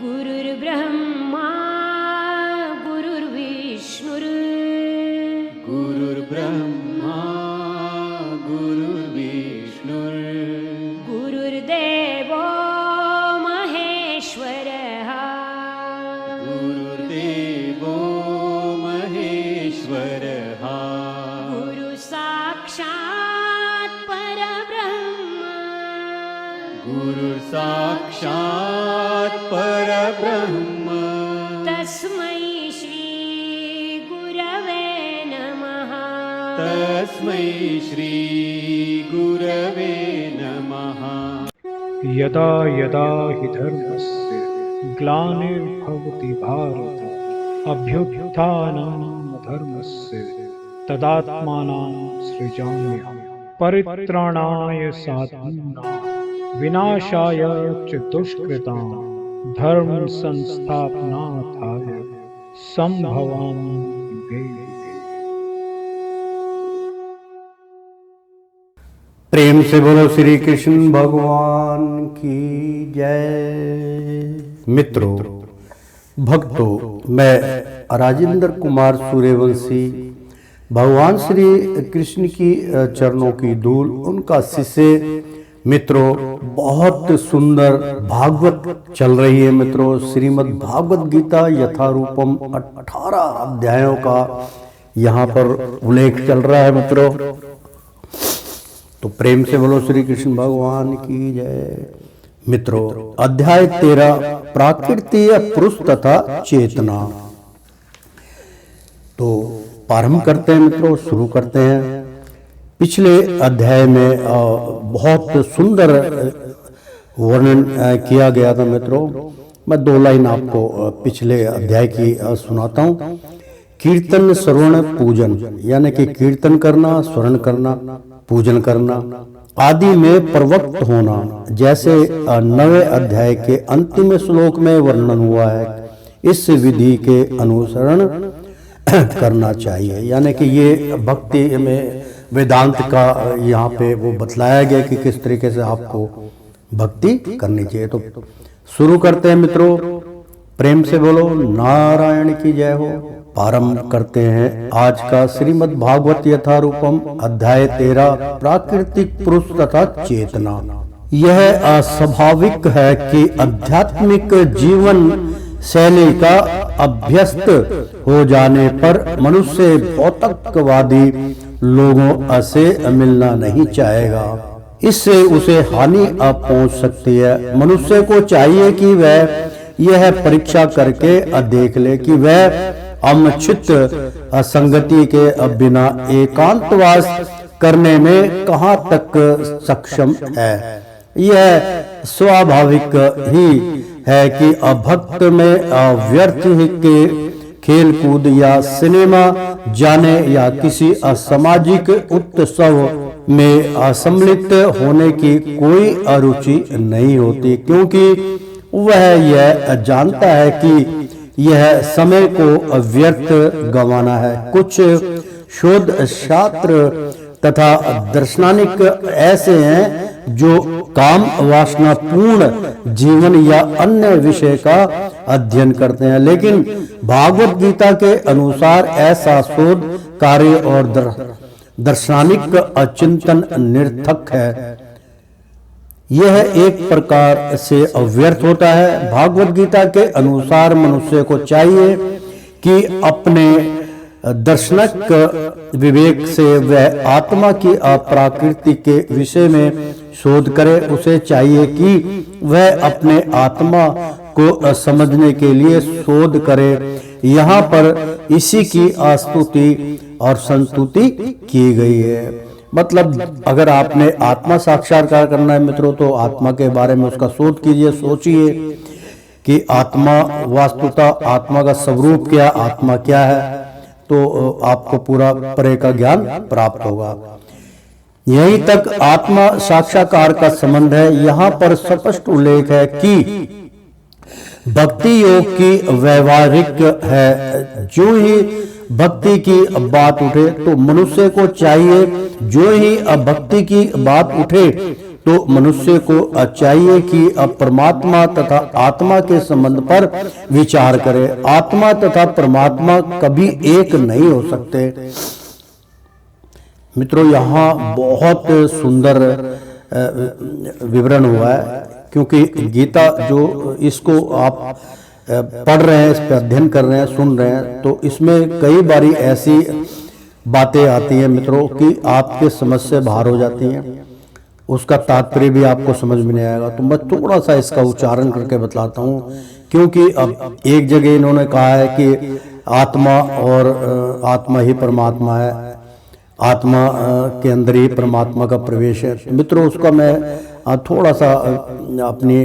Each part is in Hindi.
गुरुर्ब्रह्मा गुरुर्विष्णुर् गुरुर्ब्रह्मा गुरुर्विष्णुर् गुरुर्देवो महेश्वरः गुरुर्देवो महेश्वरः गुरुसाक्षात् परब्रह्म गुरुर्साक्षात् परब्रह्म तस्मै श्री गुरवे नमः तस्मै श्री गुरवे नमः। यदा यदा हि धर्मस्य ग्लानिर्भवति भारत अभ्युत्थानं धर्मस्य तदात्मानं सृजाम्यहम् परित्राणाय साधूनां विनाशाय च दुष्कृतां धर्म संस्थापनार्थाय संभवामि युगे युगे। प्रेम से बोलो श्री कृष्ण भगवान की जय। मित्रों, भक्तों, मैं राजेंद्र कुमार सूर्यवंशी भगवान श्री कृष्ण की चरणों की धूल, उनका शिष्य। मित्रों, बहुत सुंदर भागवत चल रही है। मित्रों, श्रीमद् भागवत गीता यथारूपम 18 अध्यायों का यहाँ पर उल्लेख चल रहा है। मित्रों, तो प्रेम से बोलो श्री कृष्ण भगवान की जय। मित्रों, अध्याय 13 प्राकृतीय पुरुष तथा चेतना। तो प्रारंभ करते हैं मित्रों, शुरू करते हैं। पिछले अध्याय में बहुत सुंदर वर्णन किया गया था। मित्रों, मैं 2 लाइन आपको पिछले अध्याय की सुनाता हूँ। कीर्तन श्रवण पूजन, यानी कि कीर्तन करना, स्मरण करना, पूजन करना आदि में प्रवक्त होना, जैसे 9वें अध्याय के अंतिम श्लोक में वर्णन हुआ है। इस विधि के अनुसरण करना चाहिए, यानी कि ये भक्ति में वेदांत का यहाँ पे वो बतलाया गया कि किस तरीके से आपको भक्ति करनी चाहिए। तो शुरू करते हैं मित्रों, प्रेम से बोलो नारायण की जय हो। प्रारंभ करते हैं आज का श्रीमद् भागवत यथारूपम अध्याय 13 प्राकृतिक पुरुष तथा चेतना। यह अस्वाभाविक है कि आध्यात्मिक जीवन शैली का अभ्यस्त हो जाने पर मनुष्य भौतिकवादी लोगों से मिलना नहीं चाहेगा। इससे उसे हानि पहुंच सकती है। मनुष्य को चाहिए कि वह यह परीक्षा करके देख ले कि वह अमचित असंगति के बिना एकांतवास करने में कहाँ तक सक्षम है। यह स्वाभाविक ही है कि भक्त में व्यर्थ के खेल कूद या सिनेमा जाने या किसी असामाजिक उत्सव में सम्मिलित होने की कोई अरुचि नहीं होती, क्योंकि वह यह जानता है कि यह समय को व्यर्थ गंवाना है। कुछ शोध शास्त्र तथा दार्शनिक ऐसे हैं जो काम वासना पूर्ण जीवन या अन्य विषय का अध्ययन करते हैं, लेकिन भागवत गीता के अनुसार ऐसा शोध कार्य और दार्शनिक चिंतन निरर्थक है। यह एक प्रकार से अव्यर्थ होता है। भागवत गीता के अनुसार मनुष्य को चाहिए कि अपने दर्शनिक विवेक से वह आत्मा की अप्राकृति के विषय में शोध करे। उसे चाहिए कि वह अपने आत्मा को समझने के लिए शोध करे। यहाँ पर इसी की स्तुति और संस्तुति की गई है। मतलब अगर आपने आत्मा साक्षात्कार करना है मित्रों, तो आत्मा के बारे में उसका शोध कीजिए। सोचिए कि आत्मा वास्तुतः आत्मा का स्वरूप क्या, आत्मा क्या है, तो आपको पूरा परे का ज्ञान प्राप्त होगा। यहीं तक आत्मा साक्षात्कार का संबंध है। यहाँ पर स्पष्ट उल्लेख है कि भक्ति योग की व्यवहारिक है। जो ही भक्ति की बात उठे तो मनुष्य को चाहिए, जो ही भक्ति की बात उठे तो मनुष्य को चाहिए कि अब परमात्मा तथा आत्मा के संबंध पर विचार करे। आत्मा तथा परमात्मा कभी एक नहीं हो सकते। मित्रों, यहाँ बहुत सुंदर विवरण हुआ है, क्योंकि गीता जो इसको आप पढ़ रहे हैं, इस पर अध्ययन कर रहे हैं, सुन रहे हैं, तो इसमें कई बारी ऐसी बातें आती हैं मित्रों कि आपके समझ से बाहर हो जाती हैं, उसका तात्पर्य भी आपको समझ में नहीं आएगा। तो मैं थोड़ा सा इसका उच्चारण करके बतलाता हूँ, क्योंकि अब एक जगह इन्होंने कहा है कि आत्मा और आत्मा ही परमात्मा है, आत्मा के अंदर ही परमात्मा का प्रवेश है। मित्रों, उसका मैं थोड़ा सा अपनी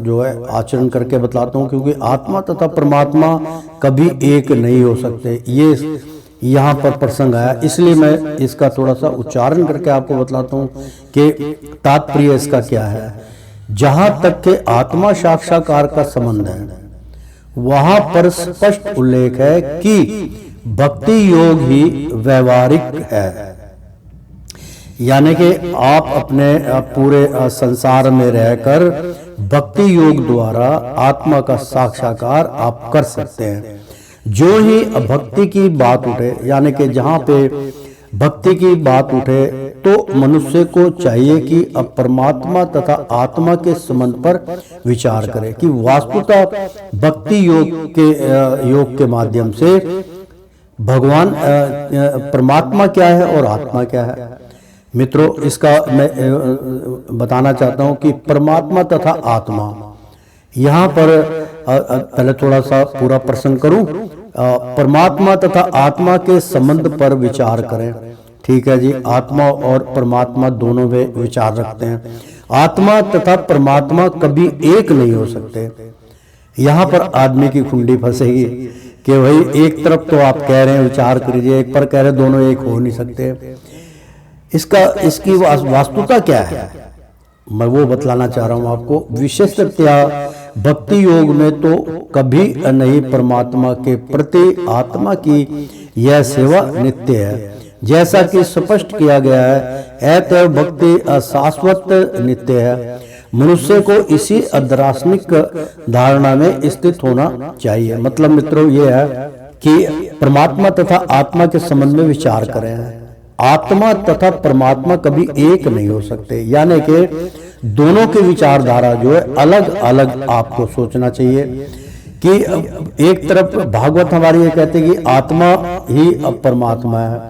जो है आचरण करके बतलाता हूँ, क्योंकि आत्मा तथा परमात्मा कभी एक नहीं हो सकते, ये यहाँ पर प्रसंग आया, इसलिए मैं इसका थोड़ा सा उच्चारण करके आपको बतलाता हूँ कि तात्पर्य इसका क्या है। जहाँ तक के आत्मा साक्षात्कार का संबंध है, वहां पर स्पष्ट उल्लेख है कि भक्ति योग ही व्यवहारिक है, यानी कि आप अपने पूरे संसार में रहकर भक्ति योग द्वारा आत्मा का साक्षात्कार आप कर सकते हैं। जो ही भक्ति की बात उठे, यानी कि जहाँ पे भक्ति की बात उठे, तो मनुष्य को चाहिए कि अब परमात्मा तथा आत्मा के संबंध पर विचार करे कि वास्तुतः भक्ति योग के माध्यम से भगवान परमात्मा क्या है और आत्मा क्या है। मित्रों, इसका मैं बताना चाहता हूं कि परमात्मा तथा आत्मा, यहाँ पर पहले थोड़ा सा पूरा प्रसंग करूं। परमात्मा तथा आत्मा के संबंध पर विचार करें। ठीक है जी, आत्मा और परमात्मा दोनों में विचार रखते हैं। आत्मा तथा परमात्मा कभी एक नहीं हो सकते। यहाँ पर आदमी की कुंडी फंसेगी कि भाई एक तरफ तो आप कह रहे हैं विचार करिए, एक पर कह रहे दोनों एक हो नहीं सकते। इसकी वास्तुता क्या है, मैं वो बतलाना चाह रहा हूं आपको। विशेषतया भक्ति योग में तो कभी नहीं परमात्मा के प्रति आत्मा की यह सेवा नित्य है, जैसा कि स्पष्ट किया गया है। अतः भक्ति शाश्वत नित्य है। मनुष्य को इसी दार्शनिक धारणा में स्थित होना चाहिए। मतलब मित्रों ये है कि परमात्मा तथा आत्मा के संबंध में विचार करें। आत्मा तथा परमात्मा कभी एक नहीं हो सकते, यानी कि दोनों की विचारधारा जो है अलग अलग आपको सोचना चाहिए। कि एक तरफ भागवत हमारी ये कहते हैं कि आत्मा ही परमात्मा है,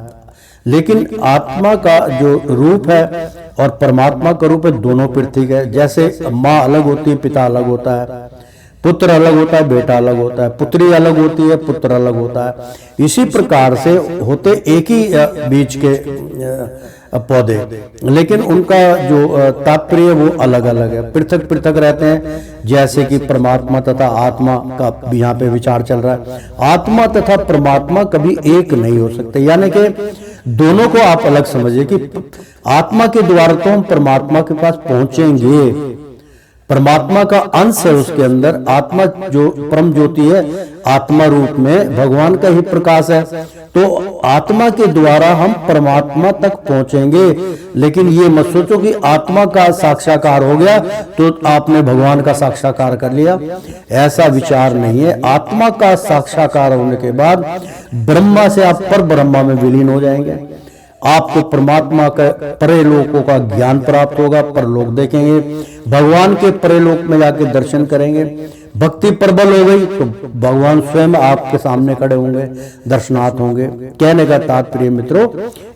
लेकिन आत्मा का जो रूप है और परमात्मा का रूप है दोनों पृथक है। जैसे माँ अलग होती है, पिता अलग होता है, पुत्र अलग होता है, बेटा अलग होता है, पुत्री अलग होती है, पुत्र अलग होता है। इसी प्रकार से होते एक ही बीज के पौधे, लेकिन उनका जो तात्पर्य वो अलग अलग है, पृथक पृथक रहते हैं। जैसे कि परमात्मा तथा आत्मा का भी यहाँ पे विचार चल रहा है। आत्मा तथा परमात्मा कभी एक नहीं हो सकते, यानी कि दोनों को आप अलग समझिए कि आत्मा के द्वारा तो हम परमात्मा के पास पहुंचेंगे। परमात्मा का अंश है उसके अंदर, आत्मा जो परम ज्योति है, आत्मा रूप में भगवान का ही प्रकाश है, तो आत्मा के द्वारा हम परमात्मा तक पहुंचेंगे। लेकिन ये मत सोचो कि आत्मा का साक्षात्कार हो गया तो आपने भगवान का साक्षात्कार कर लिया, ऐसा विचार नहीं है। आत्मा का साक्षात्कार होने के बाद ब्रह्मा से आप पर ब्रह्मा में विलीन हो जाएंगे। आपको परमात्मा के परेलोकों का ज्ञान प्राप्त होगा, परलोक देखेंगे, भगवान के परेलोक में जाके दर्शन करेंगे। भक्ति प्रबल हो गई तो भगवान स्वयं आपके सामने खड़े होंगे, दर्शनार्थ होंगे। कहने का तात्पर्य मित्रों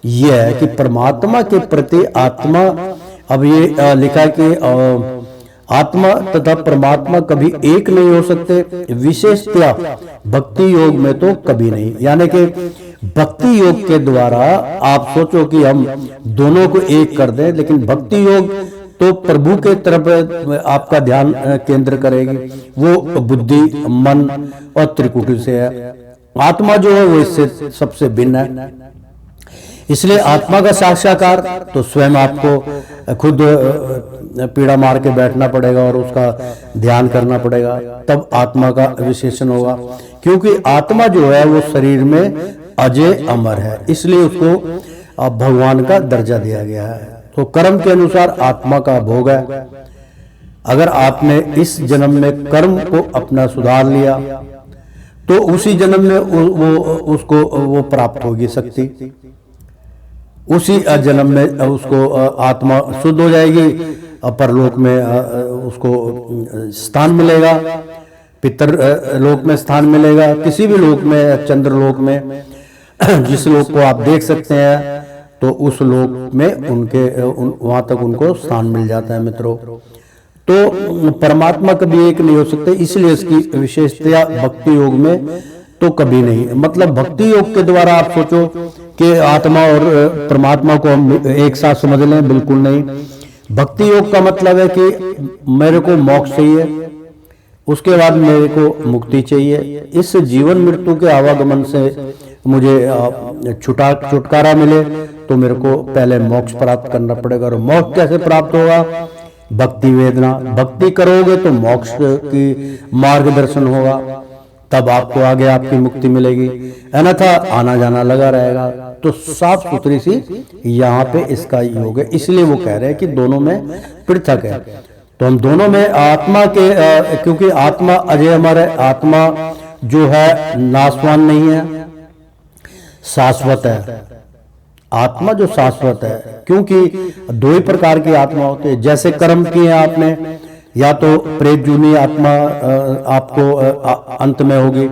यह है कि परमात्मा के प्रति आत्मा, अब ये लिखा है कि आत्मा तथा परमात्मा कभी एक नहीं हो सकते, विशेषतया भक्ति योग में तो कभी नहीं। यानी कि भक्ति योग के द्वारा आप सोचो कि हम दोनों को एक कर दें, लेकिन भक्ति योग तो प्रभु के तरफ आपका ध्यान केंद्र करेगी, वो बुद्धि, मन और त्रिकुटी से है। आत्मा जो है वो इससे सबसे भिन्न है। इसलिए आत्मा का साक्षात्कार तो स्वयं आपको खुद पीड़ा मार के बैठना पड़ेगा और उसका ध्यान करना पड़ेगा, तब आत्मा का विशेषण होगा। क्योंकि आत्मा जो है वो शरीर में अजय अमर है, इसलिए उसको भगवान का दर्जा दिया गया है। तो कर्म के अनुसार आत्मा का भोग है। अगर आपने इस जन्म में कर्म को अपना सुधार लिया तो उसी जन्म में उसको वो प्राप्त होगी शक्ति, उसी जन्म में उसको आत्मा शुद्ध हो जाएगी, परलोक में उसको स्थान मिलेगा, पितर लोक में स्थान मिलेगा, किसी भी लोक में, चंद्रलोक में, जिस लोक को आप देख सकते हैं तो उस लोक में वहां तक उनको स्थान मिल जाता है मित्रों। तो परमात्मा कभी एक नहीं हो सकते, इसलिए इसकी विशेषता भक्ति योग में तो कभी नहीं। मतलब भक्ति योग के द्वारा आप सोचो कि आत्मा और परमात्मा को हम एक साथ समझ लें, बिल्कुल नहीं। भक्ति योग का मतलब है कि मेरे को मोक्ष चाहिए, उसके बाद मेरे को मुक्ति चाहिए, इस जीवन मृत्यु के आवागमन से मुझे छुटकारा मिले तो मेरे को पहले मोक्ष प्राप्त करना पड़ेगा। और मोक्ष कैसे प्राप्त होगा? भक्ति वेदना, भक्ति करोगे तो मोक्ष की मार्गदर्शन होगा, तब आपको आगे आपकी मुक्ति मिलेगी, अन्यथा आना जाना लगा रहेगा। तो साफ सुथरी सी यहाँ पे इसका योग है, इसलिए वो कह रहे हैं कि दोनों में पृथक है। तो हम दोनों में आत्मा के क्योंकि आत्मा अजय अमर है, आत्मा जो है नाशवान नहीं है, शाश्वत है। आत्मा जो शाश्वत है, क्योंकि दो ही प्रकार की आत्मा होती है। जैसे कर्म किए आपने, या तो प्रेत जूनी आत्मा आपको अंत में होगी,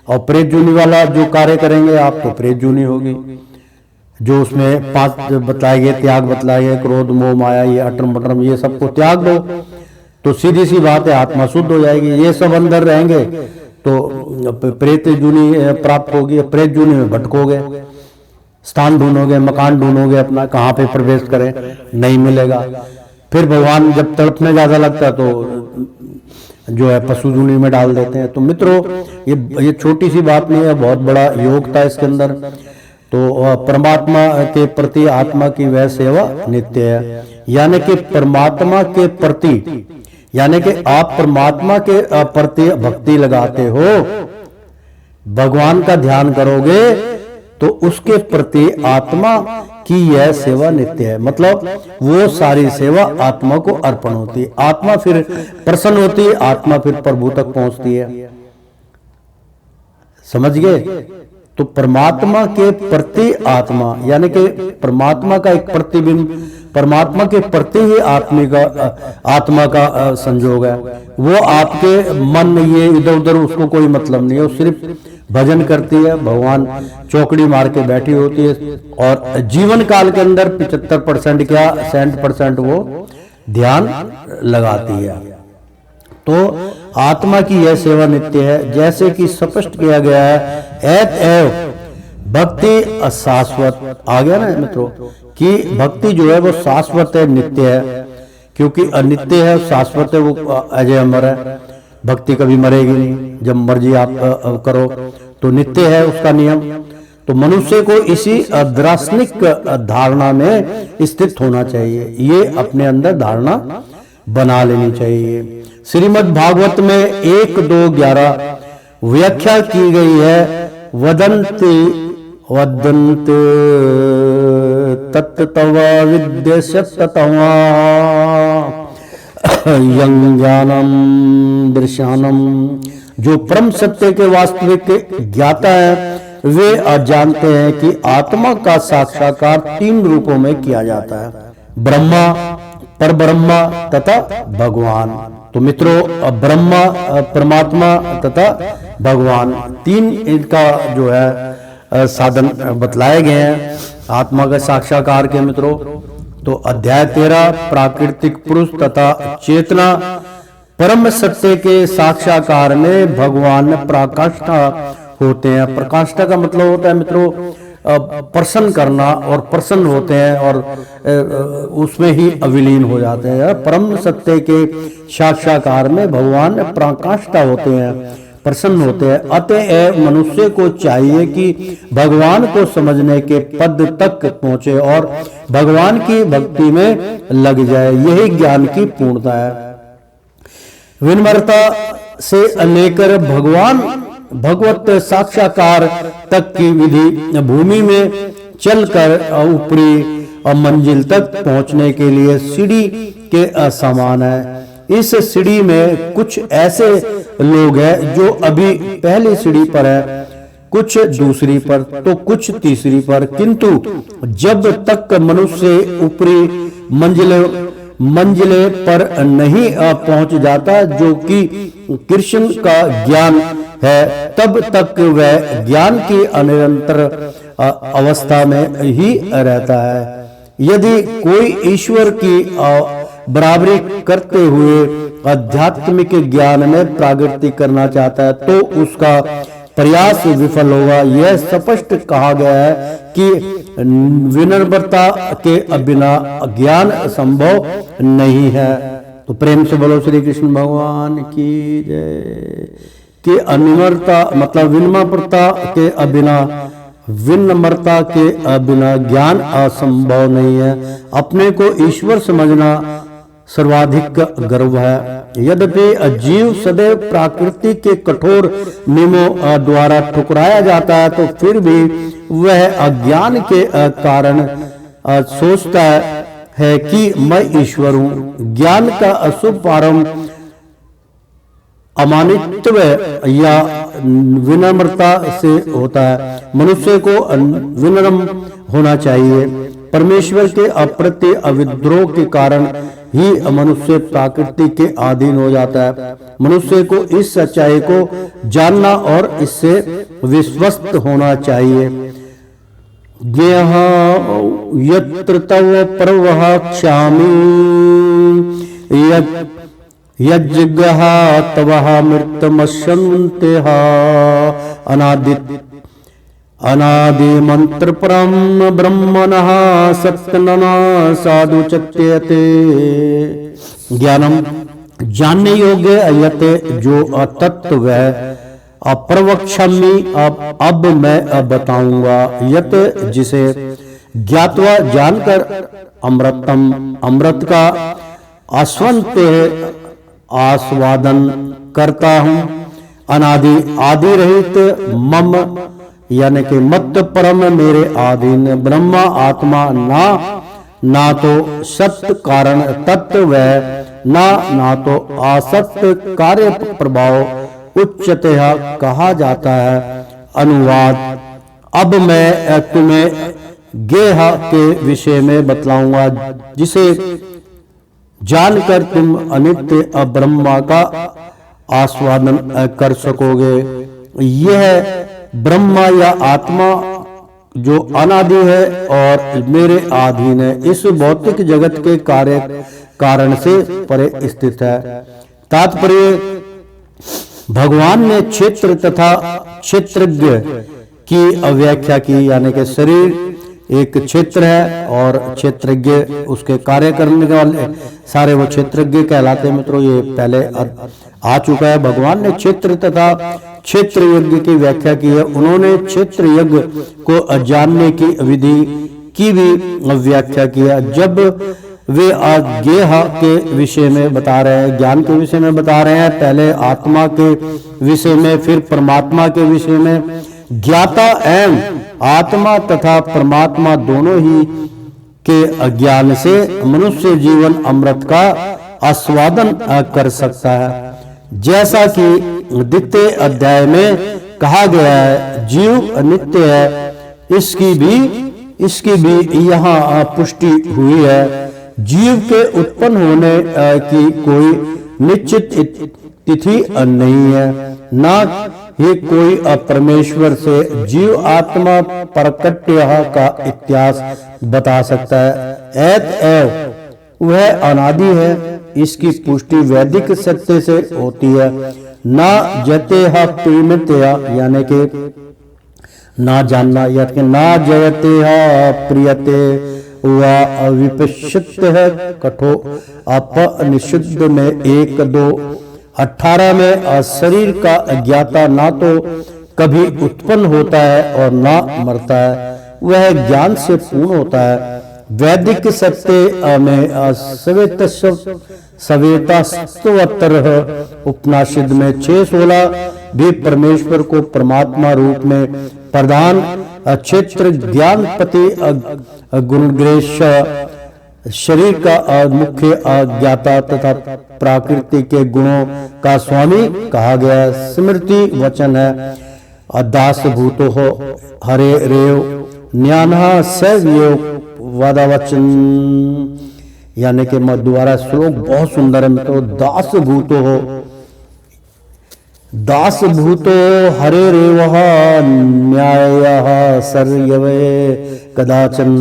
और प्रेत जूनी वाला जो कार्य करेंगे आप तो प्रेत जूनी होगी। जो उसमें 5 बतलाए गए, त्याग बतलाए गए, क्रोध मोह माया, ये अटरम बटरम, ये सबको त्याग दो तो सीधी सी बात है आत्मा शुद्ध हो जाएगी। ये सब अंदर रहेंगे तो प्रेत जूनी प्राप्त होगी, प्रेत जूनी में भटकोगे, स्थान ढूंढोगे, मकान ढूंढोगे, अपना कहाँ पे प्रवेश करें, नहीं मिलेगा। फिर भगवान जब तड़पने ज्यादा लगता है तो जो है पशु जूनी में डाल देते हैं। तो मित्रों ये छोटी सी बात नहीं है, बहुत बड़ा योग था इसके अंदर। तो परमात्मा के प्रति आत्मा की वह सेवा नित्य है, यानी कि परमात्मा के प्रति, यानी कि आप परमात्मा के प्रति भक्ति लगाते हो, भगवान का ध्यान करोगे तो उसके प्रति आत्मा की यह सेवा नित्य है। मतलब वो सारी सेवा आत्मा को अर्पण होती है, आत्मा फिर प्रसन्न होती है, आत्मा फिर प्रभु तक पहुंचती है। समझ गए? तो परमात्मा के प्रति आत्मा, यानी कि परमात्मा का एक प्रतिबिंब, परमात्मा के प्रति ही आत्मा का संजोग है। वो आपके मन में ये इधर उधर उसको कोई मतलब नहीं है, वो सिर्फ भजन करती है, भगवान चौकड़ी मार के बैठी होती है, और जीवन काल के अंदर 75% क्या 60% वो ध्यान लगाती है। तो आत्मा की यह सेवा नित्य है, जैसे कि स्पष्ट किया गया है, एत एव भक्ति अशाश्वत। आ गया ना मित्रों कि भक्ति जो है वो शाश्वत है, नित्य है, क्योंकि अनित्य है, शाश्वत है, वो अजय अमर है। भक्ति कभी मरेगी नहीं, जब मर्जी आप करो, तो नित्य है उसका नियम। तो मनुष्य को इसी दार्शनिक धारणा में स्थित होना चाहिए, ये अपने अंदर धारणा बना लेनी चाहिए। श्रीमद् भागवत में 1-2-11 व्याख्या की गई है, वदन्ति वदन्त तत्तवा विद्यशतवा यं ज्ञानम दृश्यानम। जो परम सत्य के वास्तविक ज्ञाता है वे जानते हैं कि आत्मा का साक्षात्कार 3 रूपों में किया जाता है, ब्रह्मा, परब्रह्मा तथा भगवान। तो मित्रों ब्रह्मा, परमात्मा तथा भगवान, 3 इनका जो है साधन बतलाए गए हैं आत्मा के साक्षात्कार के मित्रों। तो अध्याय 13 प्राकृतिक पुरुष तथा चेतना परम सत्य के साक्षात्कार में भगवान प्रकाष्ठा होते हैं। प्रकाष्ठा का मतलब होता है मित्रों प्रसन्न करना, और प्रसन्न होते हैं और उसमें ही अविलीन हो जाते हैं। परम सत्य के साक्षात्कार में भगवान प्रकाष्ठा होते हैं, प्रसन्न होते हैं। अतएव मनुष्य को चाहिए कि भगवान को समझने के पद तक पहुंचे और भगवान की भक्ति में लग जाए, यही ज्ञान की पूर्णता है। विनम्रता से लेकर भगवत साक्षात्कार तक की विधि भूमि में चलकर ऊपरी मंजिल तक पहुंचने के लिए सीढ़ी के समान है। इस सीढ़ी में कुछ ऐसे लोग हैं जो अभी पहली सीढ़ी पर है, कुछ दूसरी पर तो कुछ तीसरी पर, किंतु जब तक मनुष्य ऊपरी मंजिले पर नहीं पहुंच जाता जो कि कृष्ण का ज्ञान है, तब तक वह ज्ञान की अनिरंतर अवस्था में ही रहता है। यदि कोई ईश्वर की बराबरी करते हुए आध्यात्मिक ज्ञान में प्रगति करना चाहता है तो उसका प्रयास विफल होगा। यह स्पष्ट कहा गया है कि विनम्रता के बिना ज्ञान संभव नहीं है। तो प्रेम से बोलो श्री कृष्ण भगवान की जय। कि अनिम्रता मतलब विनम्रता के बिना ज्ञान असंभव नहीं है। अपने को ईश्वर समझना सर्वाधिक गर्व है। यद्यपि जीव सदैव प्रकृति के कठोर नियमों द्वारा ठुकराया जाता है तो फिर भी वह अज्ञान के कारण सोचता है कि मैं ईश्वर हूँ। ज्ञान का अशुभ प्रारंभ अमानित्व या विनम्रता से होता है। मनुष्य को विनम्र होना चाहिए। परमेश्वर के अप्रति अविद्रोह के कारण ही मनुष्य प्रकृति के अधीन हो जाता है। मनुष्य को इस सच्चाई को जानना और इससे विश्वस्त होना चाहिए। यत्र तव प्रवक्ष्यामि यज्ञः तवः मृतमश्यन्तेः अनादि मंत्र परम ब्रह्मणः सत्यनना साधु चत्यते। ज्ञानम जानने योग्य यते जो तत्व है अप्रवक्ष्यामि अब मैं बताऊंगा। यत जिसे ज्ञात्वा जानकर अमृत का आस्वादन करता हूँ। अनादि आदि रहित मम यानी कि मत परम मेरे अधीन ब्रह्मा आत्मा ना तो सत्य कारण तत्व है ना तो असत्य कार्य प्रभाव उच्चतः कहा जाता है। अनुवाद अब मैं तुम्हें गेह के विषय में बतलाऊंगा जिसे जानकर तुम अनित्य ब्रह्मा का आस्वादन कर सकोगे। यह ब्रह्मा या आत्मा जो अनादि है और मेरे अधीन है, इस भौतिक जगत के कारण से परे स्थित है। तात्पर्य भगवान ने क्षेत्र तथा क्षेत्रज्ञ की व्याख्या की, यानी कि शरीर एक क्षेत्र है और क्षेत्रज्ञ उसके कार्य करने वाले सारे वो क्षेत्रज्ञ कहलाते हैं। मित्रों ये पहले आ चुका है। भगवान ने क्षेत्र तथा क्षेत्र यज्ञ की व्याख्या की है। उन्होंने क्षेत्र यज्ञ को जानने की विधि की भी व्याख्या किया। जब वे गेह के विषय में बता रहे हैं, ज्ञान के विषय में बता रहे हैं, पहले आत्मा के विषय में फिर परमात्मा के विषय में। ज्ञाता एवं आत्मा तथा परमात्मा दोनों ही के अज्ञान से मनुष्य जीवन अमृत का आस्वादन कर सकता है। जैसा कि द्वितीय अध्याय में कहा गया है, जीव नित्य है, इसकी भी यहाँ पुष्टि हुई है। जीव के उत्पन्न होने की कोई निश्चित तिथि नहीं है, ना ही कोई परमेश्वर से जीव आत्मा प्रकट्य का इतिहास बता सकता है। एव वह अनादि है, इसकी पुष्टि वैदिक सत्य से होती है। ना जते प्रियतया यानी कि ना जानना, या ना जयते प्रियते वह विपश्चित है। कठो अपनिषद में 1:2:18 में शरीर का अज्ञाता ना तो कभी उत्पन्न होता है और ना मरता है, वह ज्ञान से पूर्ण होता है। वैदिक सत्य में सवेतास्तोत्तर उपनिषद में 6:16 भी परमेश्वर को परमात्मा रूप में प्रधान क्षेत्र ज्ञानपति गुणग्रेश शरीर का मुख्य ज्ञाता तथा प्रकृति के गुणों का स्वामी कहा गया है। स्मृति वचन है दास भूतो हो हरे रेव न्यानः सैव्यो वादावचन, यानी कि मैं दोबारा श्लोक बहुत सुंदर है मित्रों। दास भूतो हो, दास भूतो हरे रेवः न्यायः सर्यवे कदाचन।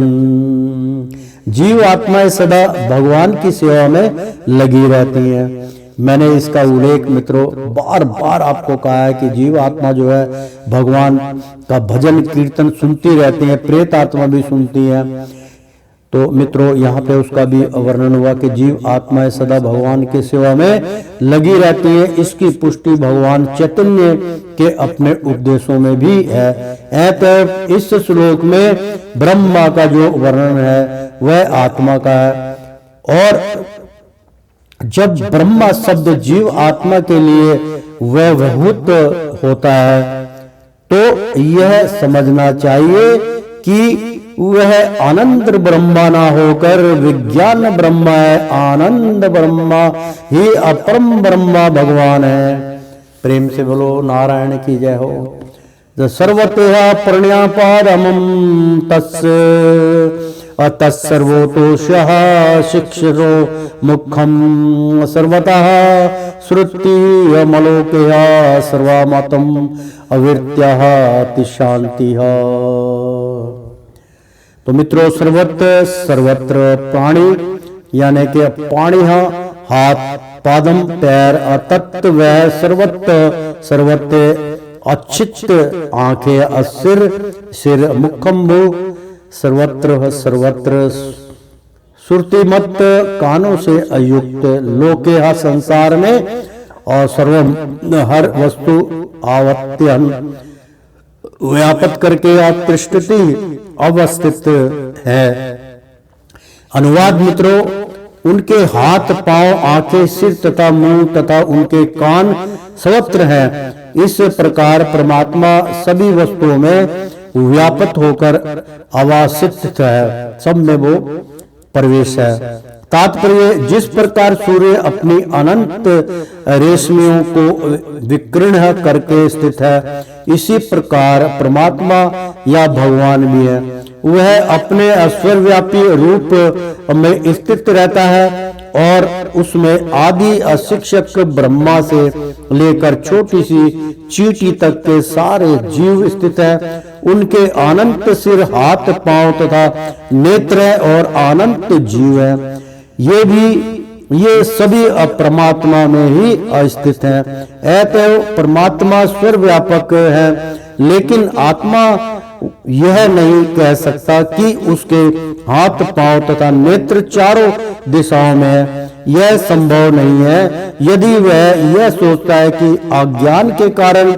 जीव आत्माएं सदा भगवान की सेवा में लगी रहती हैं। मैंने इसका उल्लेख मित्रों बार बार आपको कहा है कि जीव आत्मा जो है भगवान का भजन कीर्तन सुनती रहती है, प्रेत आत्मा भी सुनती है। तो मित्रों यहाँ पे उसका भी वर्णन हुआ कि जीव आत्माएं सदा भगवान की सेवा में लगी रहती हैं। इसकी पुष्टि भगवान चैतन्य के अपने उपदेशों में भी है। अतः इस श्लोक में ब्रह्मा का जो वर्णन है वह आत्मा का है। और जब ब्रह्मा शब्द जीव आत्मा के लिए व्यवहृत होता है तो यह समझना चाहिए कि वह आनंद ब्रह्मा ना होकर विज्ञान ब्रह्मा है। आनंद ब्रह्मा ही अपरम ब्रह्मा भगवान है। प्रेम से बोलो नारायण की जय हो। सर्वतः प्रणयापारमं तस्य तत्सर्वतोषः शिक्षरो मुखम सर्वतः श्रुतिमलोकया सर्वमतम अविर्त्यः तिशान्तिः। तो मित्रों सर्वत्र प्राणी यानी कि पाणी हाथ पादम पैर तत्व सर्वत्र अचित आंखें सिर मुखम सर्वत्र श्रुतिमत कानों से अयुक्त लोके संसार में और सर्व हर वस्तु आवत्यन व्यापक करके तिष्ठति अवस्थित है। अनुवाद मित्रों उनके हाथ पांव आंखें सिर तथा मुंह तथा उनके कान सर्वत्र हैं। इस प्रकार परमात्मा सभी वस्तुओं में व्यापक होकर अवस्थित है, सब में वो प्रवेश है। तात्पर्य जिस प्रकार सूर्य अपनी अनंत रेशमियों को विकीर्ण करके स्थित है इसी प्रकार परमात्मा या भगवान भी है। वह अपने सर्वव्यापी रूप में स्थित रहता है और उसमें आदि अशिक्षक ब्रह्मा से लेकर छोटी सी चींटी तक के सारे जीव स्थित है। उनके अनंत सिर हाथ पांव तथा नेत्र और अनंत जीव है। ये सभी परमात्मा में ही स्थित हैं। अतः परमात्मा सर्वव्यापक है, लेकिन आत्मा यह नहीं कह सकता कि उसके हाथ पांव तथा नेत्र चारों दिशाओं में है। यह संभव नहीं है। यदि वह यह सोचता है कि अज्ञान के कारण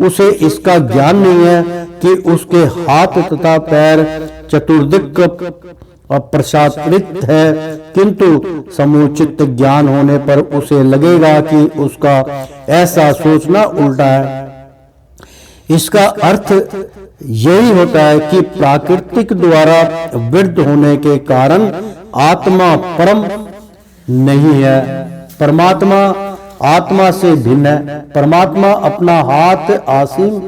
उसे इसका ज्ञान नहीं है कि उसके हाथ तथा पैर चतुर्दिक प्रसारित है, किंतु समुचित ज्ञान होने पर उसे लगेगा कि उसका ऐसा सोचना उल्टा है। इसका अर्थ यही होता है कि प्राकृतिक द्वारा वृद्ध होने के कारण आत्मा परम नहीं है। परमात्मा आत्मा से भिन्न है। परमात्मा अपना हाथ असीम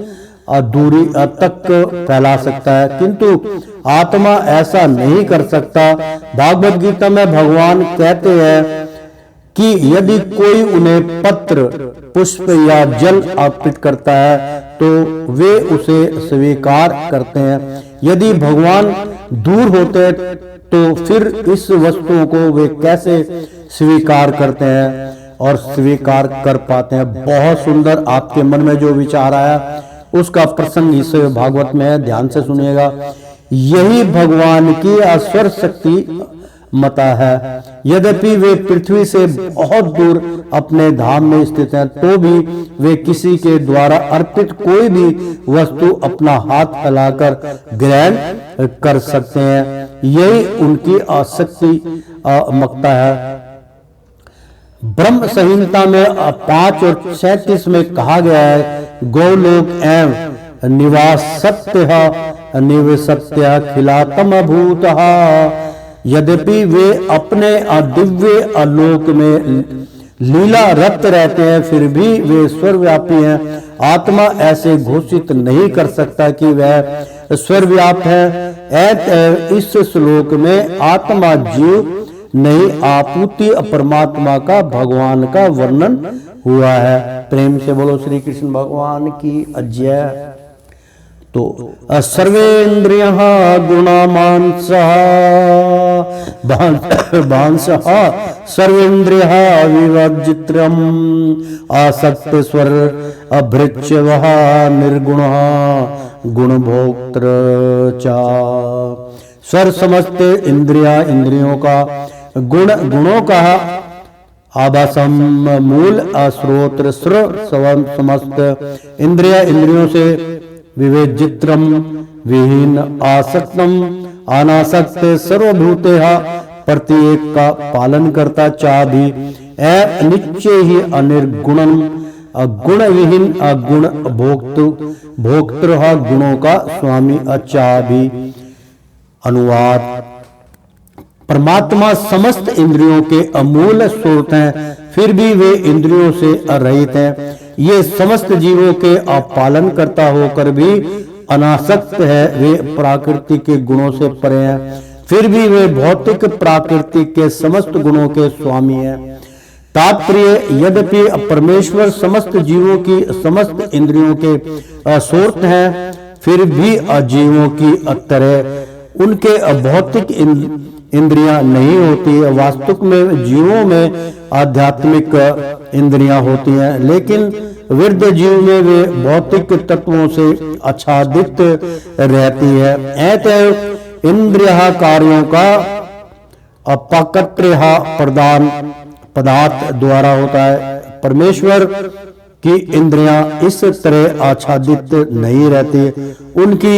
दूरी तक फैला सकता है, किंतु आत्मा ऐसा नहीं कर सकता। भागवत गीता में भगवान कहते हैं कि यदि कोई उन्हें पत्र पुष्प या जल अर्पित करता है तो वे उसे स्वीकार करते हैं। यदि भगवान दूर होते तो फिर इस वस्तुओं को वे कैसे स्वीकार करते हैं और स्वीकार कर पाते हैं। बहुत सुंदर आपके मन में जो विचार आया उसका प्रसंग इस भागवत में है, ध्यान से सुनिएगा। यही भगवान की ईश्वर शक्ति मता है। यद्यपि वे पृथ्वी से बहुत दूर अपने धाम में स्थित हैं, तो भी वे किसी के द्वारा अर्पित कोई भी वस्तु अपना हाथ फैलाकर ग्रहण कर सकते हैं। यही उनकी आसक्ति मकता है। ब्रह्म संहिता में 5 और 37 में कहा गया है, गोलोक एवं निवासत्य निवसत्याखिलातम भूतः। यद्यपि वे अपने दिव्य आलोक में लीला रत रहते हैं, फिर भी वे सर्वव्यापी हैं। आत्मा ऐसे घोषित नहीं कर सकता कि वह सर्वव्याप है। इस श्लोक में आत्मा जीव नहीं आपूति परमात्मा का भगवान का वर्णन हुआ है। प्रेम से बोलो श्री कृष्ण भगवान की जय। तो सर्वेन्द्रियः गुणामांसः भांसः सर्वेन्द्रियः विवर्जित्रम् आसक्त स्वर अभृच्यवः निर्गुणः गुणभोक्तृ च। स्वर समस्त इंद्रियों का गुणों का आभासम मूल स्रोत्र समस्त इंद्रियों से विवेचित्रम विहीन आसक्तम अनासक्त सर्वभूते प्रत्येक का पालन करता चा भी निश्चय ही अनिर्गुणम गुण विहीन गुण भोक्तृ गुणों का स्वामी अच्छा भी। अनुवाद। परमात्मा समस्त इंद्रियों के अमूल स्रोत हैं, फिर भी वे इंद्रियों से रहित हैं। ये समस्त जीवों के पालन करता होकर भी अनासक्त है। वे प्रकृति के गुणों से परे हैं, फिर भी वे भौतिक प्राकृतिक के समस्त गुणों के स्वामी हैं। तात्पर्य, यद्यपि परमेश्वर समस्त जीवों की समस्त इंद्रियों के स्रोत हैं, फिर भी अजीवों की तरह उनके भौतिक इंद्रियां नहीं होती। वास्तविक में जीवों में आध्यात्मिक इंद्रियां होती हैं, लेकिन वृद्ध जीव में वे भौतिक तत्वों से आच्छादित रहती है। अतः इंद्रिय कार्यों का अपकर्तृ प्रदान पदार्थ द्वारा होता है। परमेश्वर की इंद्रियां इस तरह आच्छादित नहीं रहती। उनकी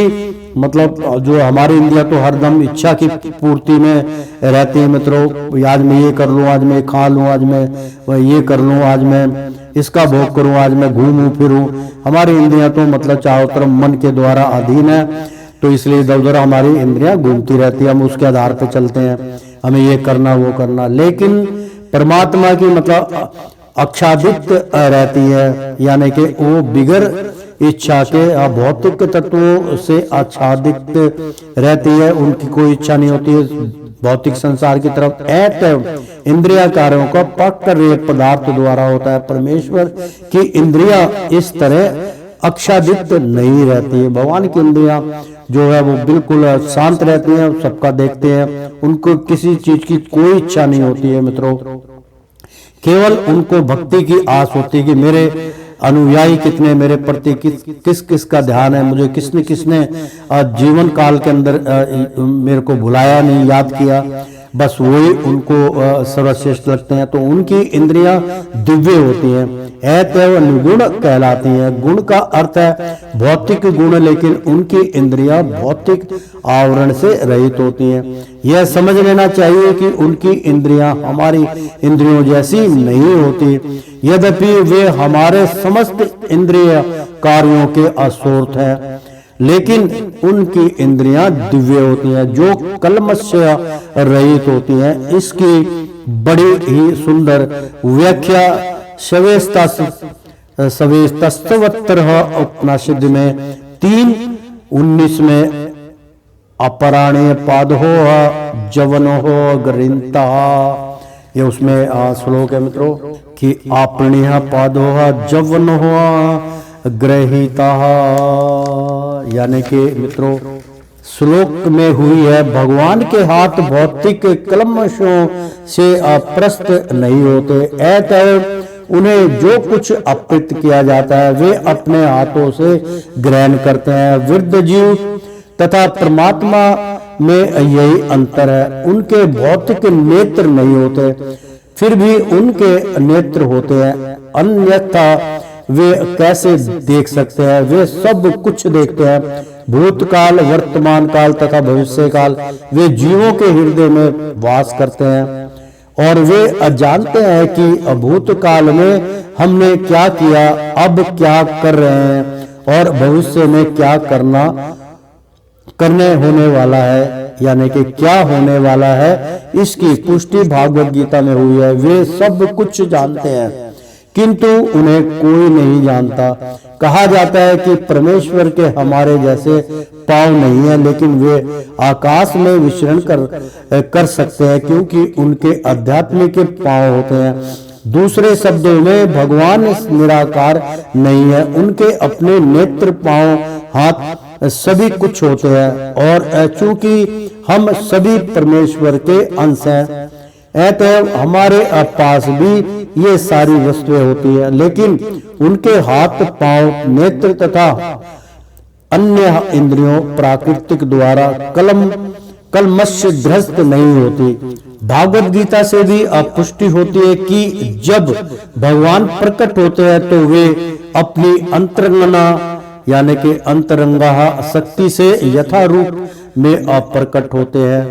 मतलब जो हमारी इंद्रियां तो हरदम इच्छा की पूर्ति में रहती है। मित्रों, आज मैं ये कर लूं, आज मैं खा लूं, आज मैं ये कर लूं, आज मैं इसका भोग करूं, आज मैं घूमूं फिरूं। हमारी इंद्रियां तो मतलब चारों तरफ मन के द्वारा अधीन है, तो इसलिए इधर उधर हमारी इंद्रियां घूमती रहती है। हम उसके आधार पर चलते हैं, हमें ये करना वो करना। लेकिन परमात्मा की मतलब आच्छादित रहती है, यानी कि वो बिगर इच्छा के भौतिक तत्वों से आच्छादित रहती है। उनकी कोई इच्छा नहीं होती है भौतिक संसार की तरफ। इंद्रिया कार्यों का पक्के पदार्थ द्वारा होता है। परमेश्वर की इंद्रियां इस तरह आच्छादित नहीं रहती है। भगवान की इंद्रियां जो है वो बिल्कुल शांत रहती हैं, सबका देखते हैं, उनको किसी चीज की कोई इच्छा नहीं होती है। मित्रों, केवल उनको भक्ति की आस होती है कि मेरे अनुयायी कितने, मेरे प्रति किस किस का ध्यान है, मुझे किसने किसने जीवन काल के अंदर मेरे को बुलाया नहीं, याद किया, बस वही उनको सर्वश्रेष्ठ लगते हैं। तो उनकी इंद्रियां दिव्य होती हैं, अतएव निर्गुण कहलाती हैं। गुण का अर्थ है भौतिक गुण, लेकिन उनकी इंद्रियां भौतिक आवरण से रहित होती हैं। यह समझ लेना चाहिए कि उनकी इंद्रियां हमारी इंद्रियों जैसी नहीं होती, यद्यपि वे हमारे समस्त इंद्रिय कार्यों के अस्रोत हैं, लेकिन उनकी इंद्रियां दिव्य होती हैं, जो कलमश से रहित होती हैं। इसकी बड़ी ही सुंदर व्याख्या शवेस्तस्तवत्र उपनिषद में 3:19 में अपराणे पादो जवनो गृंता, ये उसमें श्लोक है मित्रों कि आपण्य पादो जवनो ग्रहीता, यानी कि मित्रों श्लोक में हुई है भगवान के हाथ भौतिक कलमशों से अप्रस्त नहीं होते, अतः उन्हें जो कुछ अर्पित किया जाता है वे अपने हाथों से ग्रहण करते हैं। वृद्ध जीव तथा परमात्मा में यही अंतर है, उनके भौतिक नेत्र नहीं होते, फिर भी उनके नेत्र होते हैं, अन्यथा वे कैसे देख सकते हैं? वे सब कुछ देखते हैं, भूतकाल, वर्तमान काल तथा भविष्य काल। वे जीवों के हृदय में वास करते हैं और वे जानते हैं कि भूतकाल में हमने क्या किया, अब क्या कर रहे हैं और भविष्य में क्या करने होने वाला है, यानी कि क्या होने वाला है, इसकी पुष्टि भागवत गीता में हुई है। वे सब कुछ जानते हैं किंतु उन्हें कोई नहीं जानता। कहा जाता है कि परमेश्वर के हमारे जैसे पांव नहीं है, लेकिन वे आकाश में विचरण कर सकते हैं क्योंकि उनके आध्यात्मिक पांव होते हैं। दूसरे शब्दों में भगवान निराकार नहीं है, उनके अपने नेत्र, पांव, हाथ सभी कुछ होते हैं और चूंकि हम सभी परमेश्वर के अंश हैं अतः हमारे पास भी ये सारी वस्तुएं होती है, लेकिन उनके हाथ, पांव, नेत्र तथा अन्य इंद्रियों प्राकृतिक द्वारा कलमशग्रस्त नहीं होती। भागवत गीता से भी पुष्टि होती है कि जब भगवान प्रकट होते हैं तो वे अपनी अंतरंगना यानी कि अंतरंगा शक्ति से यथा रूप में प्रकट होते हैं।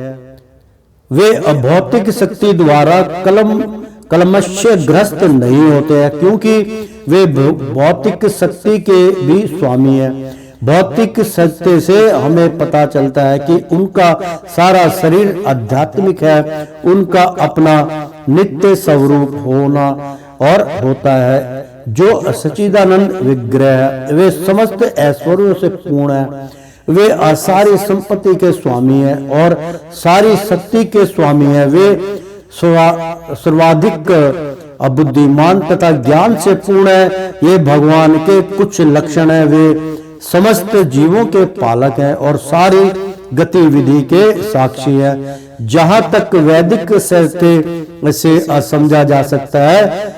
वे भौतिक शक्ति द्वारा कलमशग्रस्त नहीं होते हैं क्योंकि वे भौतिक शक्ति के भी स्वामी हैं। भौतिक सत्य से हमें पता चलता है कि उनका सारा शरीर आध्यात्मिक है, उनका अपना नित्य स्वरूप होना और होता है जो सच्चिदानंद विग्रह है। वे समस्त ऐश्वर्यों से पूर्ण है, वे सारी संपत्ति के स्वामी हैं और सारी शक्ति के स्वामी हैं। वे सर्वाधिक बुद्धिमान तथा ज्ञान से पूर्ण है। ये भगवान के कुछ लक्षण हैं। वे समस्त जीवों के पालक हैं और सारी गतिविधि के साक्षी है। जहां तक वैदिक सत्य से समझा जा सकता है,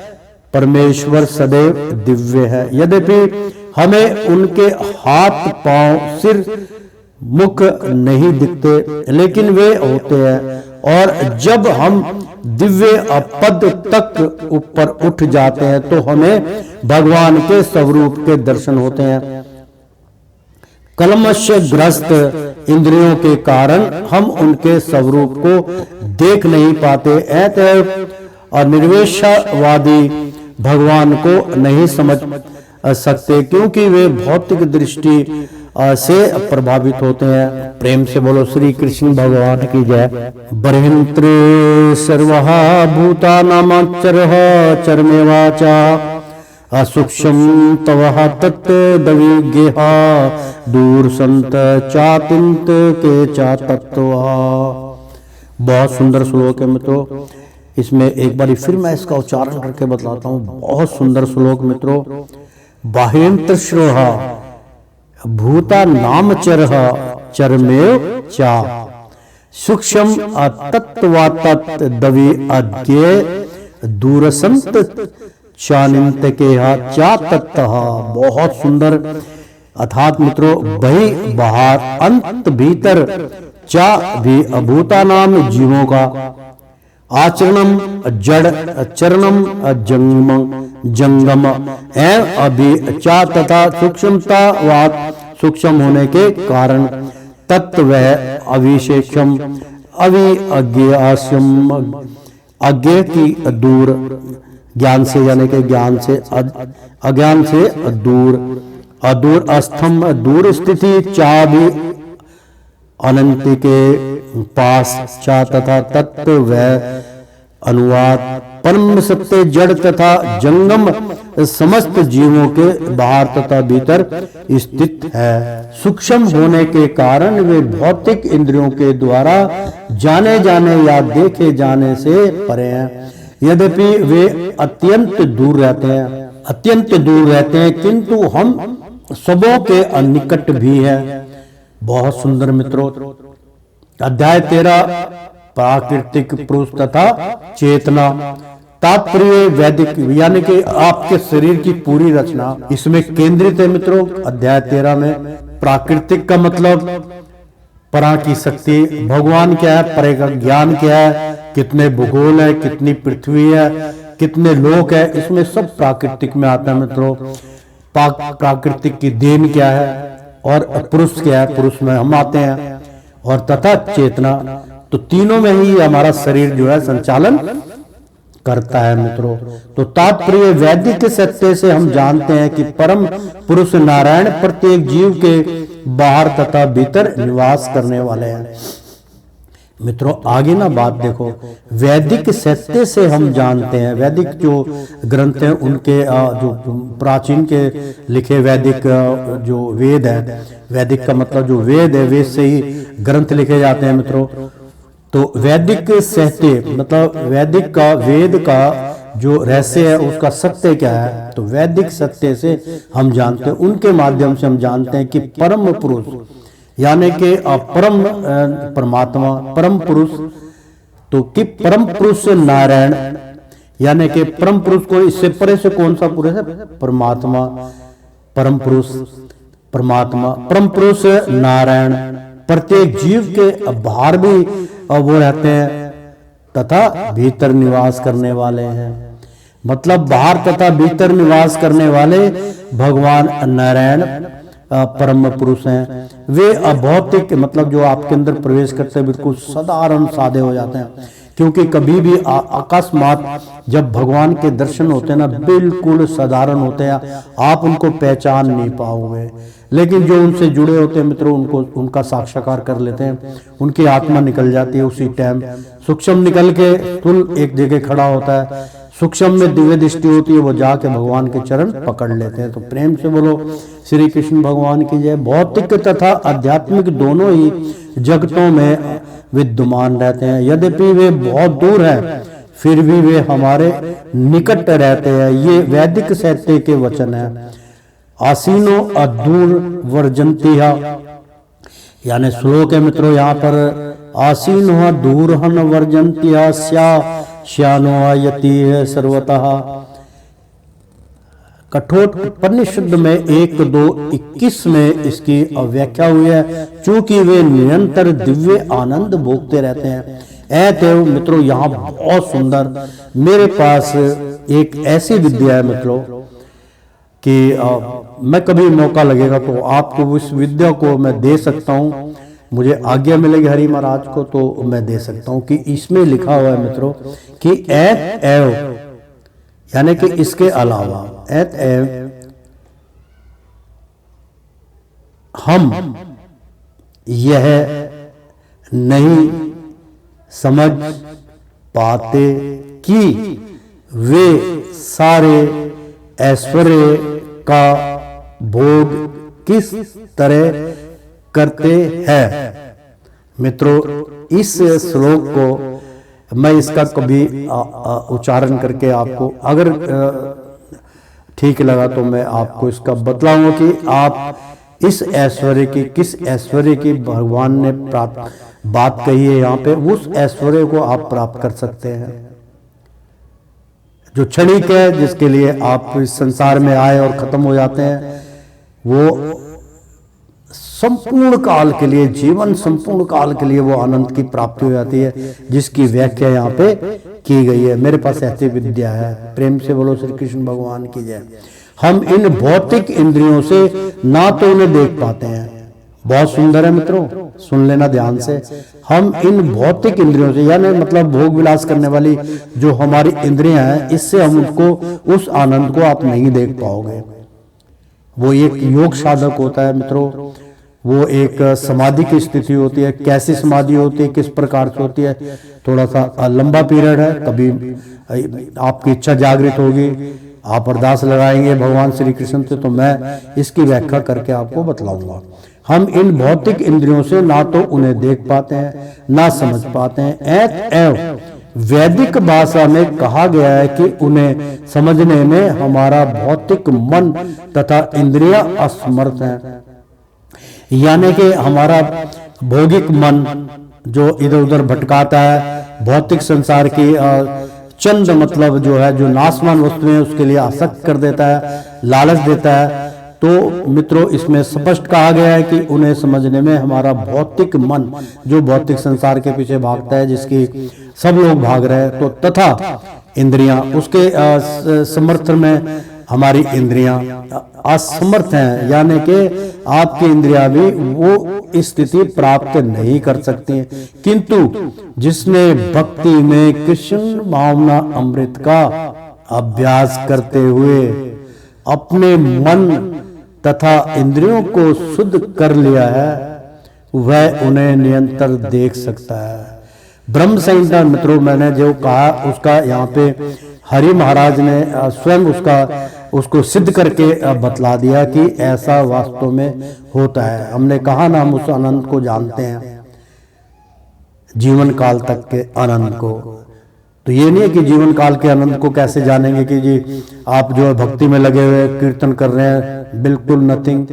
परमेश्वर सदैव दिव्य है। यद्यपि हमें उनके हाथ, पांव, सिर, मुख नहीं दिखते, लेकिन वे होते हैं और जब हम दिव्य पद तक ऊपर उठ जाते हैं तो हमें भगवान के स्वरूप के दर्शन होते हैं। कलमशग्रस्त इंद्रियों के कारण हम उनके स्वरूप को देख नहीं पाते। अतः निर्वेशवादी भगवान को नहीं समझ सकते क्योंकि वे भौतिक दृष्टि से प्रभावित होते हैं। प्रेम से बोलो श्री कृष्ण भगवान की जय। बर्हिंत्र सर्वः भूतानामक्षरः चरमे वाचा असूक्ष्म तवः तत्तद्विज्ञः दूर संत चातिंत के चातत्वा। बहुत सुंदर श्लोक है मित्रों। इसमें एक बार फिर मैं इसका उच्चारण करके बतलाता हूँ। बहुत सुंदर श्लोक मित्रों। बाह्यंत्र श्रोह भूता नाम चरह चरमेव चा सूक्ष्म तत्वा तत्दवि अज्ञे दूरसंत चानिंत के चा तत्तः। बहुत सुंदर। अर्थात मित्रों, बही बाहर, अंत भीतर, चा भी भूता नाम जीवों का, आचरणम जड़, चरणम जंगम एवं अभी चा तथा सूक्ष्मता व सूक्ष्म होने के कारण तत्व अविशेषम अज्ञास्यम अज्ञे की दूर, ज्ञान से यानी कि ज्ञान से अज्ञान से दूर, अदूर अस्थम दूर स्थिति, चा भी अनंत के पास, चा तथा तत्व व अनुवाद, परम सत्य जड़ तथा जंगम समस्त जीवों के बाहर तथा भीतर स्थित है। सूक्ष्म होने के कारण वे भौतिक इंद्रियों के द्वारा जाने जाने या देखे जाने से परे हैं। यद्यपि वे अत्यंत दूर रहते हैं किंतु हम सबों के निकट भी हैं। बहुत सुंदर मित्रों। अध्याय 13 प्राकृतिक पुरुष तथा चेतना। तात्पर्य वैदिक यानी कि आपके शरीर की पूरी रचना इसमें केंद्रित है मित्रों। अध्याय 13 में प्राकृतिक का मतलब परा की शक्ति, भगवान क्या है, परे का ज्ञान क्या है, कितने भूगोल है, कितनी पृथ्वी है, कितने लोक है, इसमें सब प्राकृतिक में आता है मित्रों। प्राकृतिक की देन क्या है और पुरुष क्या है, पुरुष में हम आते हैं, और तथा चेतना। तो तीनों में ही हमारा शरीर जो है संचालन करता है मित्रों। तो तात्पर्य वैदिक सत्य से हम जानते हैं कि परम पुरुष नारायण प्रत्येक जीव के बाहर तथा भीतर निवास करने वाले हैं। मित्रों आगे ना बात देखो, वैदिक सत्य से हम जानते हैं, वैदिक जो ग्रंथ हैं उनके जो प्राचीन के लिखे वैदिक जो वेद है, वैदिक का मतलब जो वेद है, वेद से ही ग्रंथ लिखे जाते हैं मित्रों। तो वैदिक सत्य मतलब वैदिक का वेद का जो रहस्य है उसका सत्य क्या है, तो वैदिक सत्य से हम जानते हैं, उनके माध्यम से हम जानते हैं कि परम पुरुष यानी कि परम परमात्मा परम पुरुष, तो कि परम पुरुष नारायण यानी कि परम पुरुष को इससे परे से कौन सा पुरुष है, परमात्मा परम पुरुष परमात्मा परम पुरुष नारायण प्रत्येक जीव के बाहर भी वो रहते हैं तथा भीतर निवास करने वाले हैं। मतलब बाहर तथा भीतर निवास करने वाले भगवान नारायण परम पुरुष हैं। वे अभौतिक मतलब जो आपके अंदर प्रवेश करते हैं बिल्कुल साधारण सादे हो जाते हैं, क्योंकि कभी भी अकस्मात जब भगवान के दर्शन होते हैं ना बिल्कुल साधारण होते हैं, आप उनको पहचान नहीं पाओगे। लेकिन जो उनसे जुड़े होते हैं मित्रों उनको उनका साक्षात्कार कर लेते हैं, उनकी आत्मा निकल जाती है उसी टाइम। सूक्ष्म निकल के स्थूल एक जगह खड़ा होता है, सूक्ष्म में दिव्य दृष्टि होती है, वो जाके भगवान के चरण पकड़ लेते हैं। तो प्रेम से बोलो श्री कृष्ण भगवान की जय। भौतिक तथा आध्यात्मिक दोनों ही जगतों में विद्यमान रहते हैं, यद्यपि वे बहुत दूर हैं फिर भी वे हमारे निकट रहते हैं। ये वैदिक साहित्य के वचन है। आसीनो अदूर वर्जंतिहा यानी श्लोक है मित्रों, यहाँ पर आसीनो दूरहन वर्जंतिहा श्यानो यति सर्वतः। कठोपनिषद में 1:2:21 में इसकी व्याख्या हुई है, चूंकि वे निरंतर दिव्य आनंद भोगते रहते हैं। ऐतव मित्रों यहाँ बहुत सुंदर मेरे पास एक ऐसी विद्या है मित्रों कि मैं कभी मौका लगेगा तो आपको इस विद्या को मैं दे सकता हूँ, मुझे आज्ञा मिलेगी हरि महाराज को तो मैं दे सकता हूँ। कि इसमें लिखा हुआ है मित्रों कि ऐत एव यानी कि इसके अलावा ऐत एव हम यह नहीं समझ पाते कि वे सारे ऐश्वर्य का भोग किस तरह करते हैं। मित्रों इस श्लोक को मैं इसका कभी उच्चारण करके आपको अगर ठीक लगा तो मैं आपको इसका बतलाऊंगा कि आप इस ऐश्वर्य की किस ऐश्वर्य की भगवान ने बात कही है यहाँ पे, उस ऐश्वर्य को आप प्राप्त कर सकते हैं जो क्षणिक है, जिसके लिए आप इस संसार में आए और खत्म हो जाते हैं। वो संपूर्ण काल के लिए जीवन संपूर्ण काल के लिए वो आनंद की प्राप्ति हो जाती है, जिसकी व्याख्या यहाँ पे की गई है। मेरे पास ऐसी विद्या है। प्रेम से बोलो श्री कृष्ण भगवान की जय। हम इन भौतिक इंद्रियों से ना तो उन्हें देख पाते हैं, बहुत सुंदर है मित्रों, सुन लेना ध्यान से। हम इन भौतिक इंद्रियों से यानी मतलब भोग विलास करने वाली जो हमारी इंद्रियां हैं, इससे हम उसको उस आनंद को आप नहीं देख पाओगे। वो एक योग साधक होता है मित्रों, वो एक समाधि की स्थिति होती है। कैसी समाधि होती है, किस प्रकार से होती है, थोड़ा सा लंबा पीरियड है। कभी आपकी इच्छा जागृत होगी, आप अरदास लगाएंगे भगवान श्री कृष्ण से, तो मैं इसकी व्याख्या करके आपको बतलाऊंगा। हम इन भौतिक इंद्रियों से ना तो उन्हें देख पाते हैं ना समझ पाते हैं। ऐत एव वैदिक भाषा में कहा गया है कि उन्हें समझने में हमारा भौतिक मन तथा इंद्रियां असमर्थ हैं। यानी कि हमारा भौतिक मन जो इधर उधर भटकाता है, भौतिक संसार की चंद मतलब जो है जो नाशवान वस्तुएं उसके लिए आसक्त कर देता है, लालच देता है। तो मित्रों इसमें स्पष्ट कहा गया है कि उन्हें समझने में हमारा भौतिक मन जो भौतिक संसार के पीछे भागता है, जिसकी सब लोग भाग रहे हैं, तो तथा इंद्रियां उसके समर्थन में हमारी इंद्रियां असमर्थ हैं, यानी कि आपकी इंद्रियां भी वो स्थिति प्राप्त नहीं कर सकती हैं। किंतु जिसने भक्ति में कृष्ण भावना अमृत का अभ्यास करते हुए अपने मन तथा इंद्रियों को शुद्ध कर लिया है, वह उन्हें निरंतर देख सकता है। ब्रह्म संहिता मित्रों, मैंने जो कहा उसका यहाँ पे हरि महाराज ने स्वयं उसको सिद्ध करके बतला दिया कि ऐसा वास्तव में होता है। हमने कहा ना, हम उस आनंद को जानते हैं, जीवन काल तक के आनंद को। तो ये नहीं है कि जीवन काल के आनंद को कैसे जानेंगे कि जी आप जो है भक्ति में लगे हुए कीर्तन कर रहे हैं, बिल्कुल नथिंग।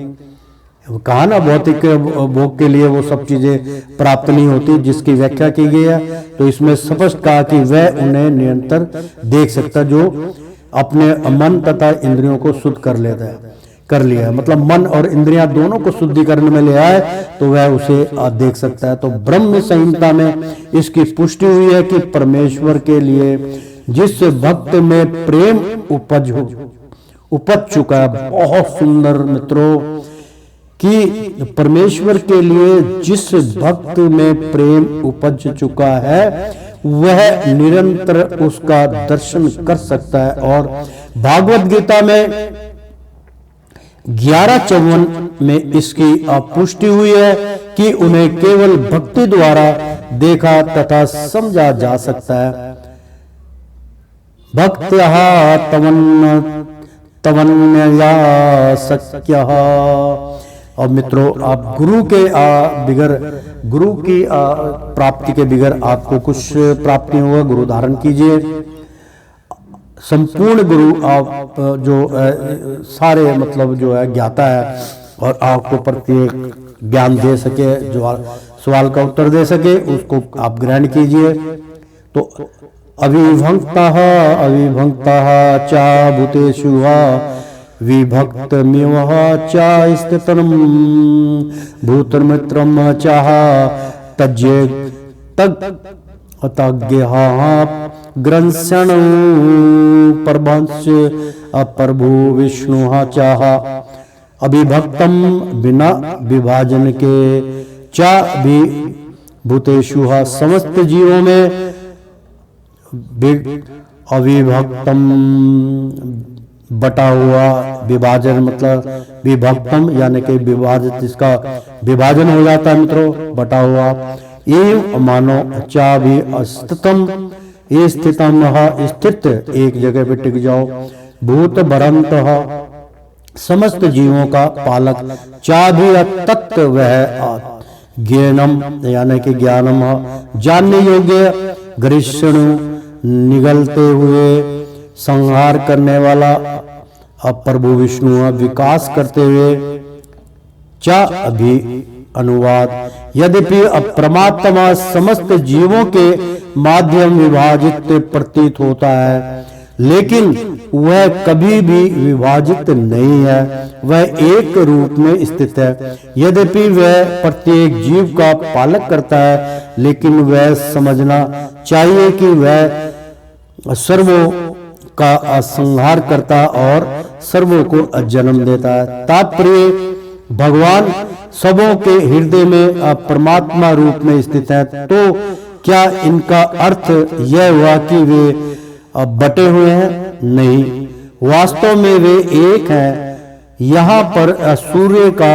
कहा ना, भौतिक भोग के लिए वो सब चीजें प्राप्त नहीं होती जिसकी व्याख्या की गई है। तो इसमें स्पष्ट कहा कि वह उन्हें निरंतर देख सकता जो अपने मन तथा इंद्रियों को शुद्ध कर लेता है, कर लिया है, मतलब मन और इंद्रियां दोनों को शुद्धिकरण में ले आए तो वह उसे देख सकता है। तो ब्रह्म संहिता में इसकी पुष्टि हुई है कि परमेश्वर के लिए जिस भक्त में प्रेम उपज चुका है, बहुत सुंदर मित्रों, कि परमेश्वर के लिए जिस भक्त में प्रेम उपज चुका है वह निरंतर उसका दर्शन कर सकता है। और भागवत गीता में 11:54 में इसकी पुष्टि हुई है कि उन्हें केवल भक्ति द्वारा देखा तथा समझा जा सकता है। भक्त्या तवन्यया शक्यः। और मित्रों, आप गुरु के बिगर, गुरु की प्राप्ति के बिगर आपको कुछ प्राप्ति होगा। गुरु धारण कीजिए, संपूर्ण गुरु आप जो सारे मतलब जो है ज्ञाता है और आपको प्रत्येक ज्ञान दे सके, जो सवाल का उत्तर दे सके, उसको आप ग्रहण कीजिए। तो अविभक्तः चा भूतेषु विभक्तमिव चा स्थितं भूतमित्रं चाह तज्ञेय तज्ञः ग्रंथण परभंश प्रभु विष्णु चाह। अविभक्तम बिना विभाजन के चा भी भूतेषु समस्त जीवों में अविभक्तम बटा हुआ, विभाजन मतलब विभक्तम यानी कि विभाजित, जिसका विभाजन हो जाता है मित्रों, बटा हुआ। ये मानो चा भी अस्थितम, ये स्थितम स्थित, एक जगह पे टिक जाओ। भूत भरंत समस्त जीवों का पालक, चा भी तत्व वह ज्ञानम यानी कि ज्ञानम जानने योग्य, ग्रीष्णु निगलते हुए संहार करने वाला, प्रभु विष्णु विकास करते हुए। चा अभी अनुवाद, यद्यपि परमात्मा समस्त जीवों के माध्यम विभाजित प्रतीत होता है, लेकिन वह कभी भी विभाजित नहीं है, वह एक रूप में स्थित है। यद्यपि वह प्रत्येक जीव का पालक करता है, लेकिन वह समझना चाहिए कि वह सर्वों का संहार करता और सर्वों को जन्म देता है। तात्पर्य, भगवान सबों के हृदय में परमात्मा रूप में स्थित है। तो क्या इनका अर्थ यह हुआ कि वे बटे हुए हैं? नहीं, वास्तव में वे एक हैं। यहाँ पर सूर्य का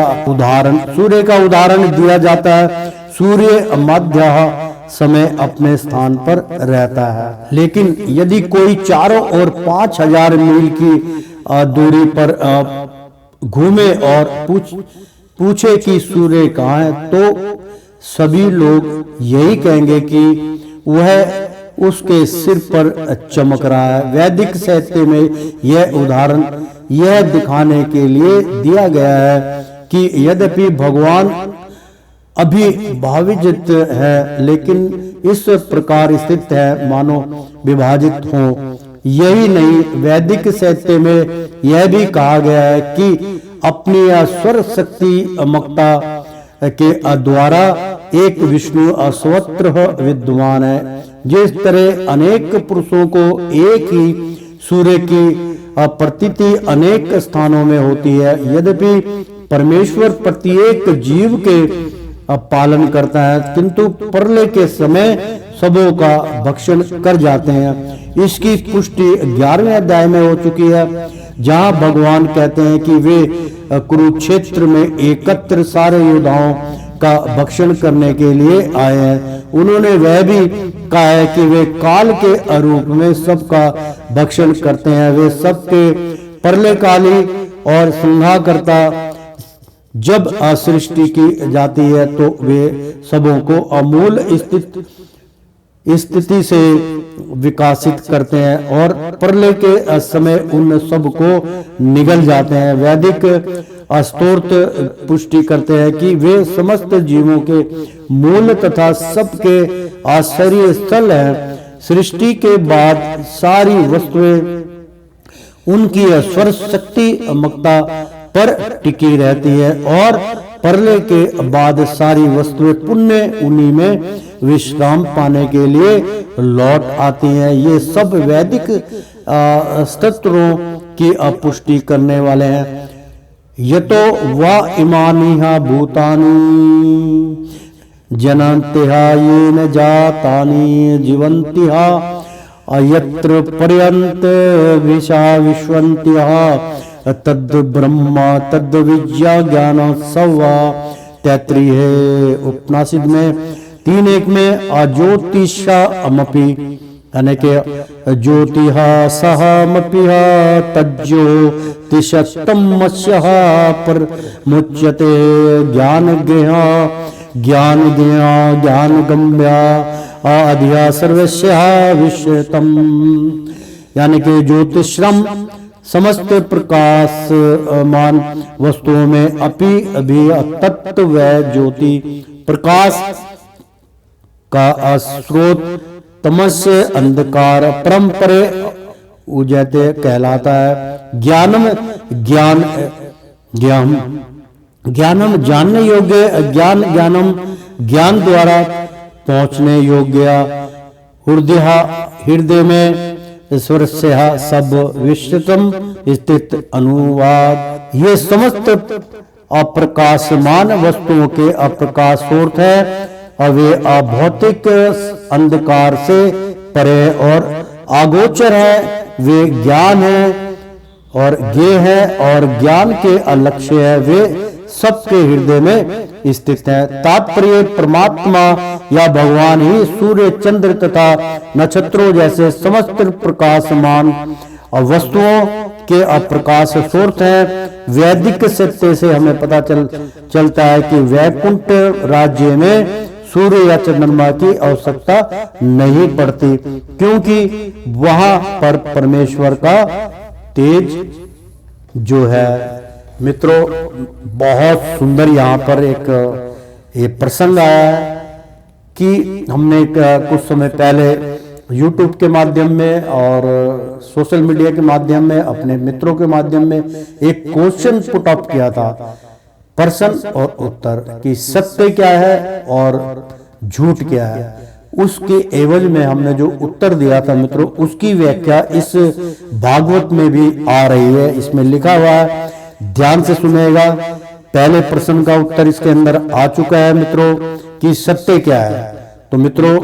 उदाहरण दिया जाता है। सूर्य मध्य समय अपने स्थान पर रहता है, लेकिन यदि कोई चारों ओर 5000 मील की दूरी पर घूमे और पूछे कि सूर्य कहाँ है, तो सभी लोग यही कहेंगे कि वह उसके सिर पर चमक रहा है। वैदिक साहित्य में यह उदाहरण यह दिखाने के लिए दिया गया है कि यद्यपि भगवान अभी भाविजित है, लेकिन इस प्रकार स्थित है मानो विभाजित हो। यही नहीं, वैदिक साहित्य में यह भी कहा गया है कि अपनी स्वर शक्ति मक्ता के द्वारा एक विष्णु अस्वत्र विद्यमान है। जिस तरह अनेक पुरुषों को एक ही सूर्य की प्रतीति अनेक स्थानों में होती है। यद्यपि परमेश्वर प्रत्येक जीव के पालन करता है, किंतु प्रलय के समय सबों का भक्षण कर जाते हैं। इसकी पुष्टि 11वें अध्याय में हो चुकी है, जहां भगवान कहते हैं कि वे कुरुक्षेत्र में एकत्र सारे योद्धाओं का भक्षण करने के लिए आए हैं। उन्होंने वह भी कहा है कि वे काल के अरूप में सबका भक्षण करते हैं। वे सबके प्रलयकाली और संहारकर्ता जब सृष्टि की जाती है तो वे सबों को अमूल स्थिति से विकासित करते हैं और प्रलय के समय उन सब को निगल जाते हैं। वैदिक स्तोत्र पुष्टि करते हैं कि वे समस्त जीवों के मूल तथा सबके आश्चर्य स्थल हैं। सृष्टि के बाद सारी वस्तुएं उनकी स्वर शक्ति मक्ता पर टिकी रहती है और प्रलय के बाद सारी वस्तुएं पुण्य उन्हीं में विश्राम पाने के लिए लौट आती हैं। ये सब वैदिक स्तोत्रों की पुष्टि करने वाले हैं। यतो वा इमानिहा भूतानि जनन्तिहा येन जातानि जीवन्तिहा यत्र पर्यन्त विशा विश्वन्तिहा तद ब्रह्मा तद विद्या ज्ञान सवा। तैत्रीय उपनिषद में 3:1 में अज्योतिषा अमपि यानी कि ज्योतिहा सहमपिह तज्ज्योतिषत्तमस्यः पर मुच्यते ज्ञानज्ञा ज्ञानज्ञा ज्ञानगम्या आद्या सर्वस्यः विश्वतम। यानी कि ज्योतिषम समस्त प्रकाशमान वस्तुओं में अपि अभी तत्व व ज्योति प्रकाश का स्रोत तमस्य अंधकार परंपरे उजयते कहलाता है। ज्ञानम ज्ञान ज्ञान ज्ञानम जानने योग्य ज्ञान ज्ञानम ज्ञान द्वारा पहुंचने योग्य हृदय में ईश्वर से सब विश्वतम स्थित अनुवाद। ये समस्त अप्रकाशमान वस्तुओं के अप्रकाश स्रोत है और वे अभौतिक अंधकार से परे और आगोचर है। वे ज्ञान है और ज्ञेय है और ज्ञान के अलक्ष्य है। वे सबके हृदय में स्थित है। तात्पर्य परमात्मा या भगवान ही सूर्य चंद्र तथा नक्षत्रों जैसे समस्त प्रकाशमान वस्तुओं के अप्रकाश स्रोत है। वैदिक सत्य से हमें पता चलता है कि वैकुंठ राज्य में सूर्य या चंद्रमा की आवश्यकता नहीं पड़ती, क्योंकि वहां पर परमेश्वर का तेज जो है। मित्रों, बहुत सुंदर यहाँ पर एक ये प्रसंग आया है कि हमने कुछ समय पहले YouTube के माध्यम में और सोशल मीडिया के माध्यम में अपने मित्रों के माध्यम में एक क्वेश्चन पुट अप किया था, प्रश्न और उत्तर कि सत्य क्या है और झूठ क्या है। उसके एवज में हमने जो उत्तर दिया था मित्रों, उसकी व्याख्या इस भागवत में भी आ रही है। इसमें लिखा हुआ है, ध्यान से सुनेगा। पहले प्रश्न का उत्तर इसके अंदर आ चुका है मित्रों कि सत्य क्या है। तो मित्रों,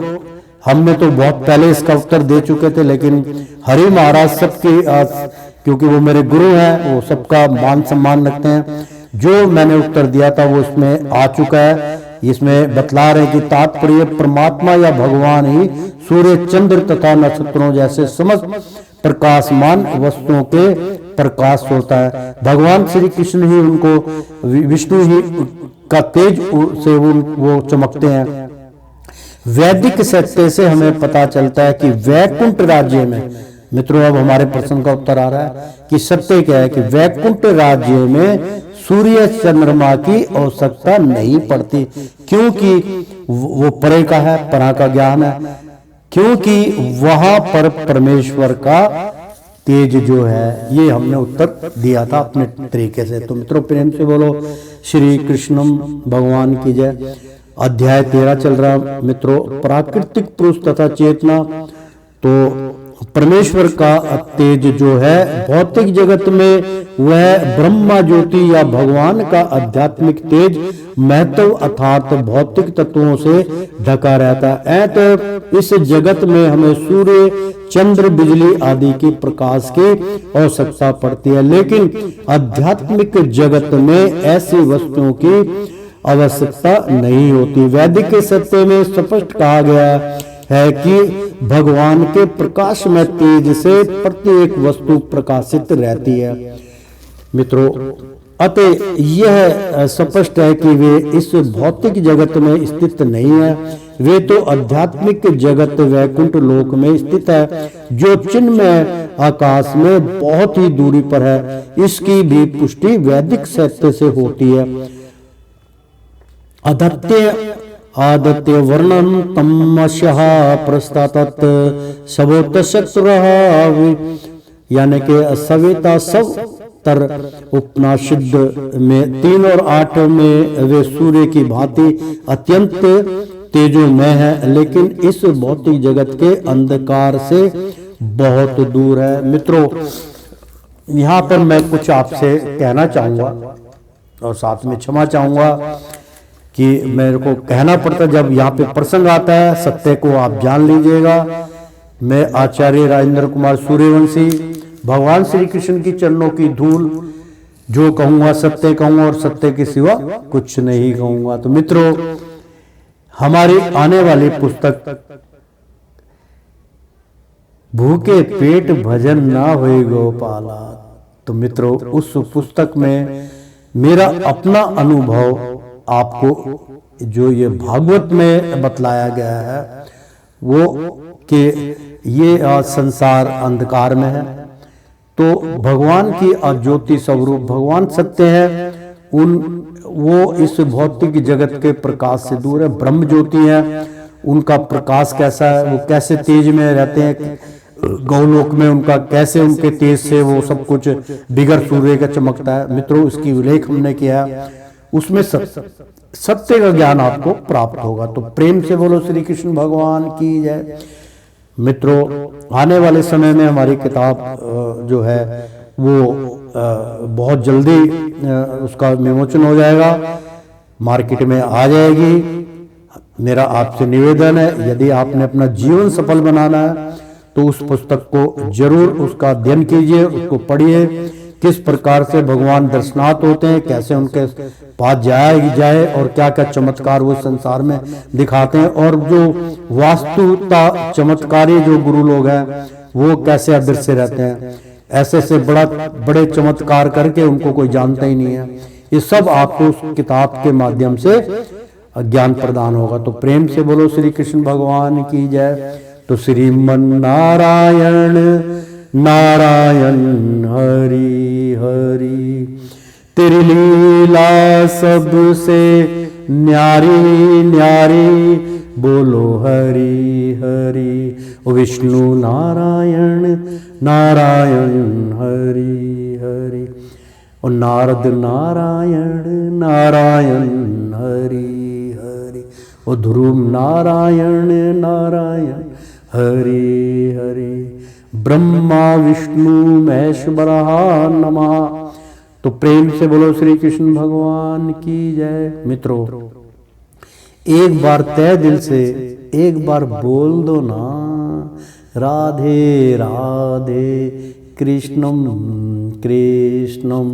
हमने तो बहुत पहले इसका उत्तर दे चुके थे, लेकिन हरि महाराज सबके क्योंकि वो मेरे गुरु हैं, वो सबका मान सम्मान रखते हैं। जो मैंने उत्तर दिया था वो इसमें आ चुका है। इसमें बतला रहे कि तात्पर्य परमात्मा या भगवान ही सूर्य चंद्र तथा नक्षत्रों जैसे समस्त प्रकाशमान वस्तुओं के प्रकाश होता है। भगवान श्री कृष्ण ही उनको, विष्णु ही का तेज से वो चमकते हैं। वैदिक सत्य से हमें पता चलता है कि वैकुंठ राज्य में, मित्रों अब हमारे प्रश्न का उत्तर आ रहा है कि सत्य क्या है कि वैकुंठ राज्य में सूर्य चंद्रमा की आवश्यकता नहीं पड़ती, क्योंकि वो परे का है, परा का ज्ञान है, क्योंकि वहां पर परमेश्वर का तेज जो है। ये हमने उत्तर दिया था अपने तरीके से। तो मित्रों, प्रेम से बोलो श्री कृष्णम भगवान की जय। अध्याय 13 चल रहा मित्रों, प्राकृतिक पुरुष तथा चेतना। तो परमेश्वर का तेज जो है भौतिक जगत में वह ब्रह्मा ज्योति या भगवान का आध्यात्मिक तेज महत्व अर्थात भौतिक तत्वों से ढका रहता है। तो इस जगत में हमें सूर्य चंद्र बिजली आदि के प्रकाश की आवश्यकता पड़ती है, लेकिन आध्यात्मिक जगत में ऐसी वस्तुओं की आवश्यकता नहीं होती। वैदिक सत्य में स्पष्ट कहा गया है कि भगवान के प्रकाश में तेज से प्रत्येक वस्तु प्रकाशित रहती है। मित्रों, अतः यह स्पष्ट है कि वे इस भौतिक जगत में स्थित नहीं है, वे तो आध्यात्मिक जगत वैकुंठ लोक में स्थित है, जो चिन्मय आकाश में बहुत ही दूरी पर है। इसकी भी पुष्टि वैदिक सत्य से होती है। आदत्य वर्णन तमस्यः प्रस्तातत सबोतशत्रः, यानी कि सवेता सब तर उपनिषद में 3 और 8 में वे सूर्य की भांति अत्यंत तेजोमय है, लेकिन इस भौतिक जगत के अंधकार से बहुत दूर है। मित्रों, यहाँ पर मैं कुछ आपसे कहना चाहूंगा और साथ में क्षमा चाहूंगा कि मेरे को कहना पड़ता, जब यहाँ पे प्रसंग आता है सत्य को आप जान लीजिएगा। मैं आचार्य राजेंद्र कुमार सूर्यवंशी भगवान श्री कृष्ण की चरणों की धूल जो कहूंगा सत्य कहूंगा और सत्य के सिवा कुछ नहीं कहूंगा। तो मित्रों, हमारी आने वाली पुस्तक भूखे पेट भजन ना होए गोपाला, तो मित्रों उस पुस्तक में मेरा अपना अनुभव आपको जो ये भागवत में बतलाया गया है वो कि ये संसार अंधकार में है, तो भगवान की ज्योति स्वरूप भगवान सत्य है, वो इस भौतिक जगत के प्रकाश से दूर है, ब्रह्म ज्योति है। उनका प्रकाश कैसा है, वो कैसे तेज में रहते हैं, गौलोक में उनका कैसे उनके तेज से वो सब कुछ बिगर सूर्य का चमकता है। मित्रों, इसकी उल्लेख हमने किया, उसमें सत्य का ज्ञान आपको प्राप्त होगा। तो प्रेम से बोलो श्री कृष्ण भगवान की जय। मित्रों, आने वाले समय में हमारी किताब जो है वो बहुत जल्दी उसका विमोचन हो जाएगा, मार्केट में आ जाएगी। मेरा आपसे निवेदन है, यदि आपने अपना जीवन सफल बनाना है तो उस पुस्तक को जरूर उसका अध्ययन कीजिए, उसको पढ़िए, किस प्रकार से भगवान दर्शनात् होते हैं, कैसे उनके पास जाए और क्या क्या चमत्कार वो संसार में दिखाते हैं, और जो वास्तुता चमत्कारी जो गुरु लोग हैं वो कैसे अदृश्य रहते हैं, ऐसे से बड़े चमत्कार करके उनको कोई जानता ही नहीं है। ये सब आपको उस किताब के माध्यम से ज्ञान प्रदान होगा। तो प्रेम से बोलो श्री कृष्ण भगवान की जय। तो श्रीमन नारायण नारायण हरि हरि, तेरी लीला सबसे न्यारी न्यारी, बोलो हरि हरि। ओ विष्णु नारायण नारायण हरि हरि, ओ नारद नारायण नारायण हरि हरि, ओ ध्रुव नारायण नारायण हरि हरि, ब्रह्मा विष्णु महेश्वरः नमः। तो प्रेम से बोलो श्री कृष्ण भगवान की जय। मित्रों, एक बार तय दिल से एक बार बोल दो ना, राधे राधे कृष्णम कृष्णम